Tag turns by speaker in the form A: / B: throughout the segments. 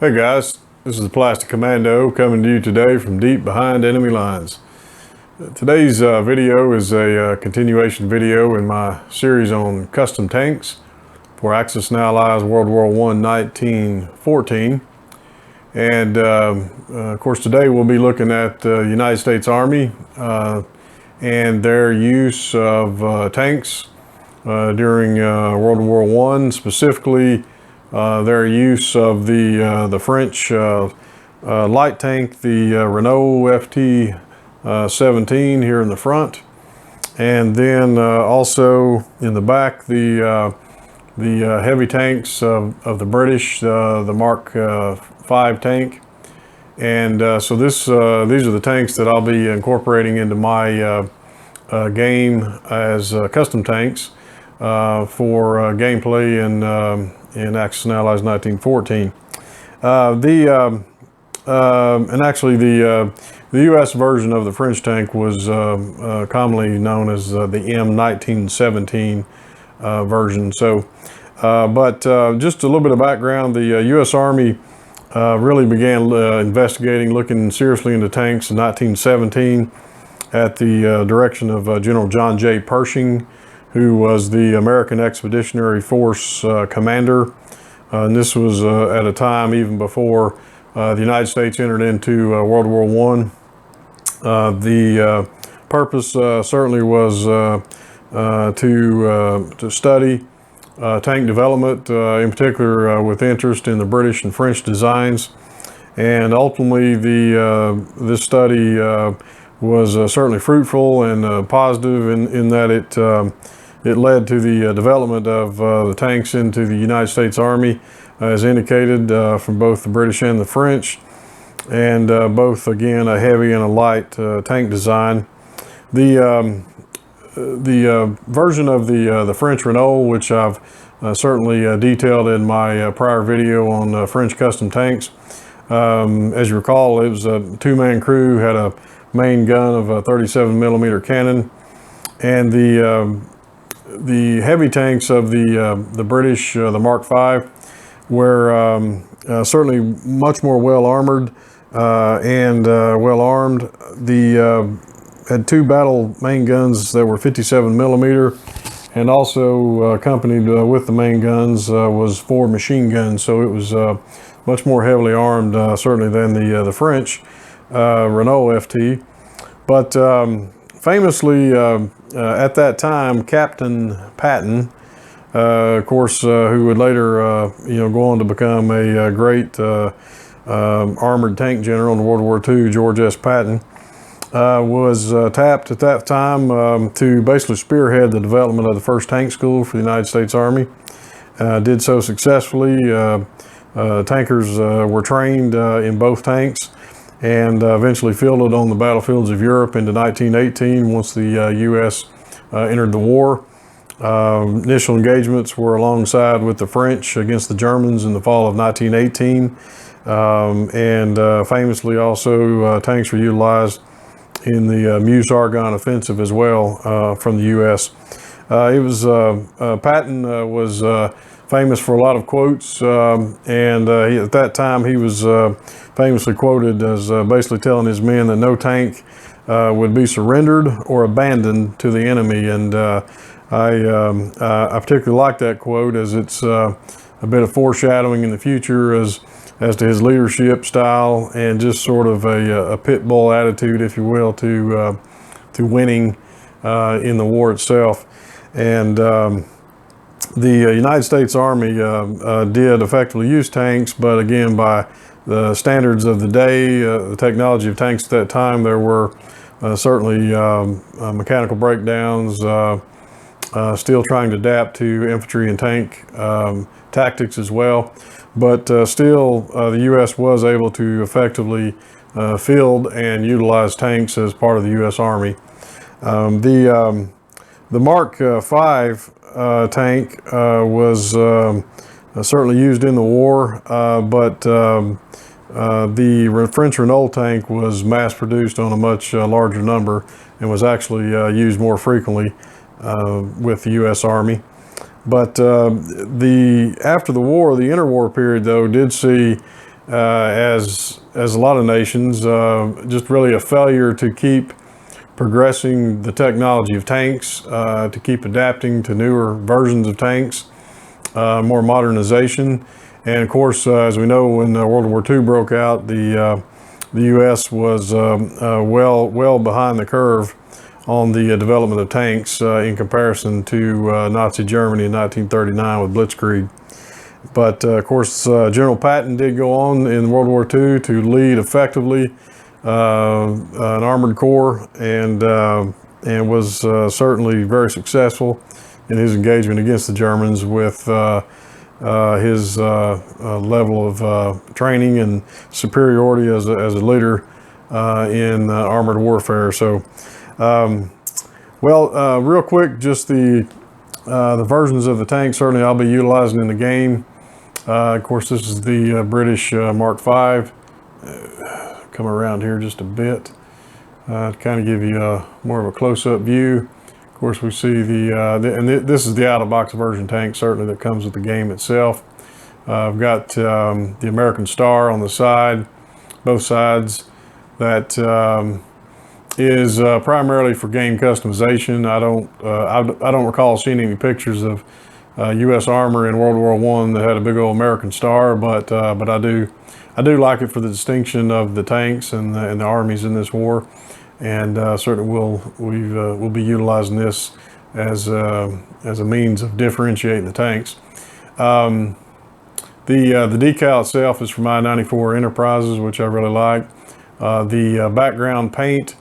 A: Hey guys, this is the Plastic Commando coming to you today from deep behind enemy lines. Today's video is a continuation video in my series on custom tanks for Axis Allies WW1 1914. And of course today we'll be looking at the United States Army and their use of tanks during World War I, specifically their use of the French light tank, the Renault FT-17 here in the front, and then also in the back the heavy tanks of the British, the Mark V tank. And so these are the tanks that I'll be incorporating into my game as custom tanks for gameplay in Axis Allies 1914. And actually the U.S. version of the French tank was commonly known as the M1917 version. So, but just a little bit of background: the U.S. Army really began investigating, looking seriously into tanks in 1917 at the direction of General John J. Pershing, who was the American Expeditionary Force commander. And this was at a time even before the United States entered into World War I. The purpose certainly was to study tank development, in particular with interest in the British and French designs. And ultimately this study was certainly fruitful and positive in that it led to the development of the tanks into the United States Army, as indicated from both the British and the French, and both, again, a heavy and a light tank design. The version of the French Renault, which I've certainly detailed in my prior video on French custom tanks, as you recall, it was a two-man crew, had a main gun of a 37mm cannon, and the heavy tanks of the British, the Mark V, were certainly much more well armored and well armed. Had two battle main guns that were 57mm, and also accompanied with the main guns was 4 machine guns. So it was much more heavily armed, certainly, than the French Renault FT. But famously, at that time, Captain Patton, of course, who would later, go on to become a great armored tank general in World War II, George S. Patton, was tapped at that time to basically spearhead the development of the first tank school for the United States Army. Did so successfully. Tankers were trained in both tanks, and eventually fielded on the battlefields of Europe into 1918 once the U.S. Entered the war. Initial engagements were alongside with the French against the Germans in the fall of 1918, and famously also tanks were utilized in the Meuse-Argonne offensive as well from the U.S. Patton was famous for a lot of quotes, and at that time he was famously quoted as basically telling his men that no tank would be surrendered or abandoned to the enemy. And I particularly like that quote, as it's a bit of foreshadowing in the future as to his leadership style and just sort of a pit bull attitude, if you will, to winning in the war itself. And the United States Army did effectively use tanks, but again, by the standards of the day, the technology of tanks at that time, there were certainly mechanical breakdowns, still trying to adapt to infantry and tank tactics as well. But still, the U.S. was able to effectively field and utilize tanks as part of the U.S. Army. The Mark V tank was certainly used in the war, but the French Renault tank was mass produced on a much larger number and was actually used more frequently with the U.S. Army. But after the war, the interwar period, though, did see as a lot of nations, just really a failure to keep progressing the technology of tanks, to keep adapting to newer versions of tanks, more modernization. And of course, as we know, when World War II broke out, the U.S. was well behind the curve on the development of tanks in comparison to Nazi Germany in 1939 with Blitzkrieg. But of course, General Patton did go on in World War II to lead effectively an armored corps, and was certainly very successful in his engagement against the Germans with his level of training and superiority as a leader in armored warfare. So, real quick, just the versions of the tank certainly I'll be utilizing in the game. Of course, this is the British Mark V. Come around here just a bit to kind of give you more of a close-up view. Of course, we see this is the out-of-box version tank, certainly, that comes with the game itself. I've got the American star on the side, both sides. That is primarily for game customization. I don't recall seeing any pictures of U.S. armor in World War I that had a big old American star, but I do like it for the distinction of the tanks and the armies in this war, and certainly we'll be utilizing this as a means of differentiating the tanks. The decal itself is from I-94 Enterprises, which I really like. The background paint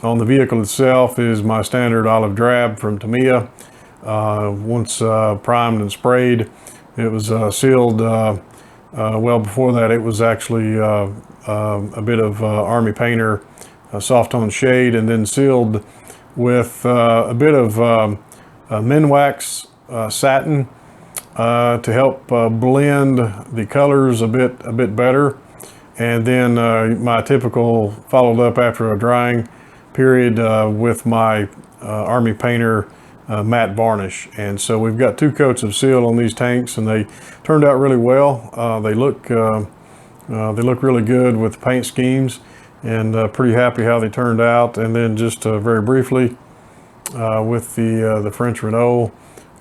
A: on the vehicle itself is my standard olive drab from Tamiya. Once primed and sprayed, it was sealed. Well, before that, it was actually a bit of Army Painter soft tone shade, and then sealed with a bit of Minwax satin to help blend the colors a bit better. And then my typical followed up after a drying period with my Army Painter matte varnish. And so we've got 2 coats of seal on these tanks, and they turned out really well. They look really good with the paint schemes, and pretty happy how they turned out. And then just very briefly with the French Renault,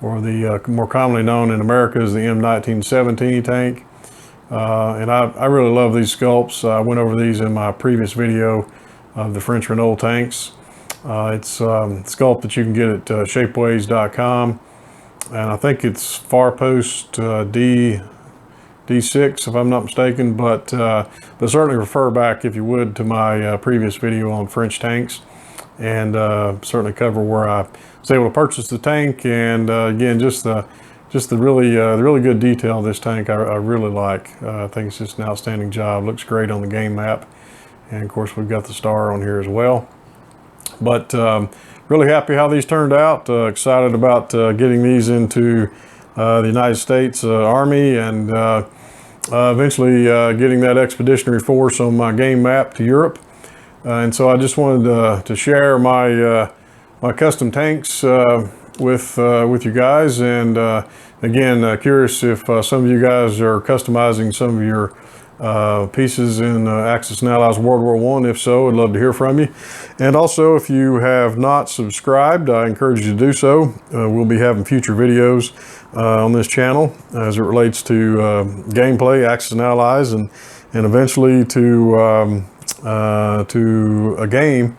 A: or the more commonly known in America as the M1917 Tank. And I really love these sculpts. I went over these in my previous video of the French Renault tanks. It's a sculpt that you can get at shapeways.com, and I think it's Farpost D6 if I'm not mistaken, but certainly refer back, if you would, to my previous video on French tanks, and certainly cover where I was able to purchase the tank, and again, just the really good detail of this tank I really like. I think it's just an outstanding job. Looks great on the game map, and of course we've got the star on here as well. But really happy how these turned out. Excited about getting these into the United States Army, and eventually getting that expeditionary force on my game map to Europe. And so I just wanted to share my custom tanks with you guys. And again, curious if some of you guys are customizing some of your pieces in Axis Allies World War I. If so, I'd love to hear from you. And also, if you have not subscribed, I encourage you to do so. We'll be having future videos on this channel as it relates to gameplay, Axis Allies, and eventually to a game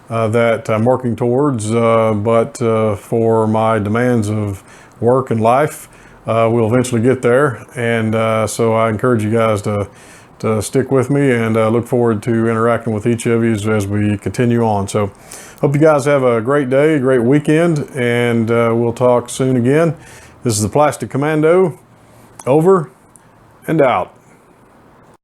A: that I'm working towards, but for my demands of work and life, we'll eventually get there. And so I encourage you guys to stick with me, and look forward to interacting with each of you as we continue on. So hope you guys have a great day, great weekend, and we'll talk soon again. This is the Plastic Commando, over and out.